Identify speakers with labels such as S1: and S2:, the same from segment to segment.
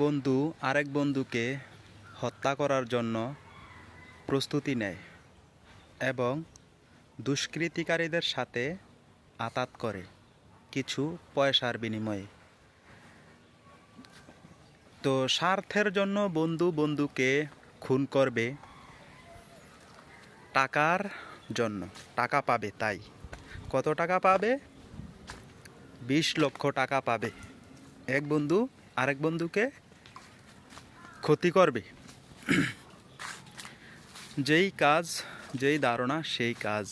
S1: বন্ধু আরেক বন্ধুকে হত্যা করার জন্য প্রস্তুতি নেয় এবং দুষ্কৃতিকারীদের সাথে আঁতাত করে কিছু পয়সার বিনিময়ে। তো স্বার্থের জন্য বন্ধু বন্ধুকে খুন করবে টাকার জন্য, টাকা পাবে। তাই কত টাকা পাবে? 20 লক্ষ টাকা পাবে। এক বন্ধু আরেক বন্ধুকে ক্ষতি করবে। যেই কাজ, যেই ধারণা সেই কাজ।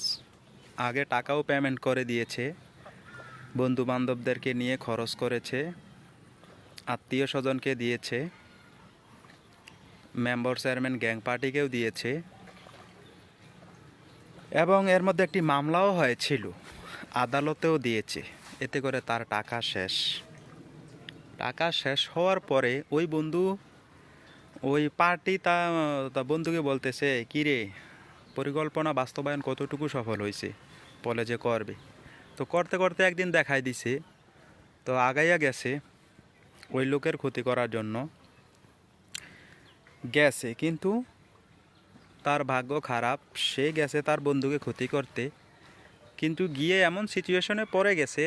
S1: আগে টাকাও পেমেন্ট করে দিয়েছে, বন্ধু বান্ধবদেরকে নিয়ে খরচ করেছে, আত্মীয় স্বজনকে দিয়েছে, মেম্বার চেয়ারম্যান গ্যাং পার্টিকেও দিয়েছে, এবং এর মধ্যে একটি মামলাও হয়েছিল, আদালতেও দিয়েছে। এতে করে তার টাকা শেষ। টাকা শেষ হওয়ার পরে ওই বন্ধু, ওই পার্টি তা বন্ধুকে বলতেছে, কিরে পরিকল্পনা বাস্তবায়ন কতটুকু সফল হয়েছে? বলে যে করবে। তো করতে করতে একদিন দেখাই দিছে, তো আগাইয়া গেছে ওই লোকের ক্ষতি করার জন্য গেছে, কিন্তু তার ভাগ্য খারাপ, সে গেছে তার বন্ধুকে ক্ষতি করতে, কিন্তু গিয়ে এমন সিচুয়েশনে পড়ে গেছে,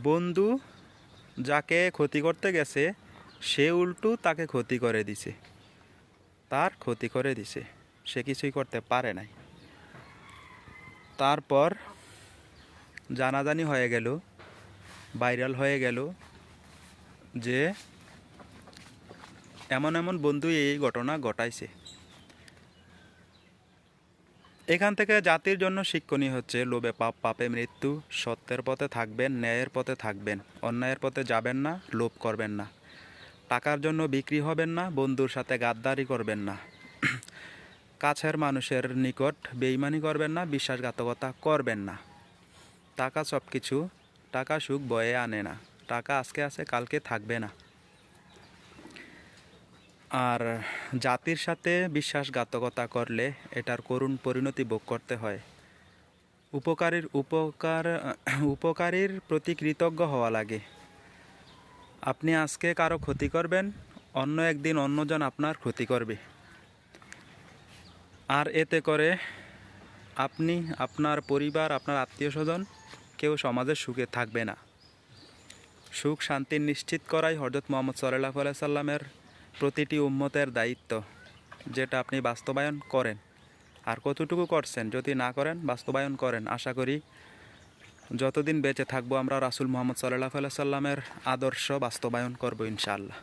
S1: বন্ধু যাকে ক্ষতি করতে গেছে সে উল্টো তাকে ক্ষতি করে দিছে, তার ক্ষতি করে দিছে, সে কিছুই করতে পারে নাই। তারপর জানাজানি হয়ে গেল, ভাইরাল হয়ে গেল যে এমন এমন বন্ধু এই ঘটনা ঘটাইছে। এখান থেকে জাতির জন্য শিক্ষণীয় হচ্ছে, লোভে পাপ, পাপে মৃত্যু। সত্যের পথে থাকবেন, ন্যায়ের পথে থাকবেন, অন্যায়ের পথে যাবেন না, লোভ করবেন না, টাকার জন্য বিক্রি হবেন না, বন্ধুর সাথে গাদ্দারি করবেন না, কাছের মানুষের নিকট বেইমানি করবেন না, বিশ্বাসঘাতকতা করবেন না। টাকা সব কিছু, টাকা সুখ বয়ে আনে না, টাকা আজকে আছে কালকে থাকবে না। আর জাতির সাথে বিশ্বাসঘাতকতা করলে এটার করুণ পরিণতি ভোগ করতে হয়। উপকারীর প্রতি কৃতজ্ঞ হওয়া লাগে। আপনি আজকে কারো ক্ষতি করবেন, অন্য একদিন অন্যজন আপনার ক্ষতি করবে, আর এতে করে আপনি, আপনার পরিবার, আপনার আত্মীয় স্বজন কেউ সমাজের সুখে থাকবে না। সুখ শান্তি নিশ্চিত করাই হযরত মুহাম্মদ সাল্লাল্লাহু আলাইহি সাল্লামের প্রতিটি উম্মতের দায়িত্ব, যেটা আপনি বাস্তবায়ন করেন। আর কতটুকু করছেন? যদি না করেন, বাস্তবায়ন করেন। আশা করি যতদিন বেঁচে থাকবো আমরা রাসূল মুহাম্মদ সাল্লাল্লাহু আলাইহি সাল্লামের আদর্শ বাস্তবায়ন করব ইনশাআল্লাহ।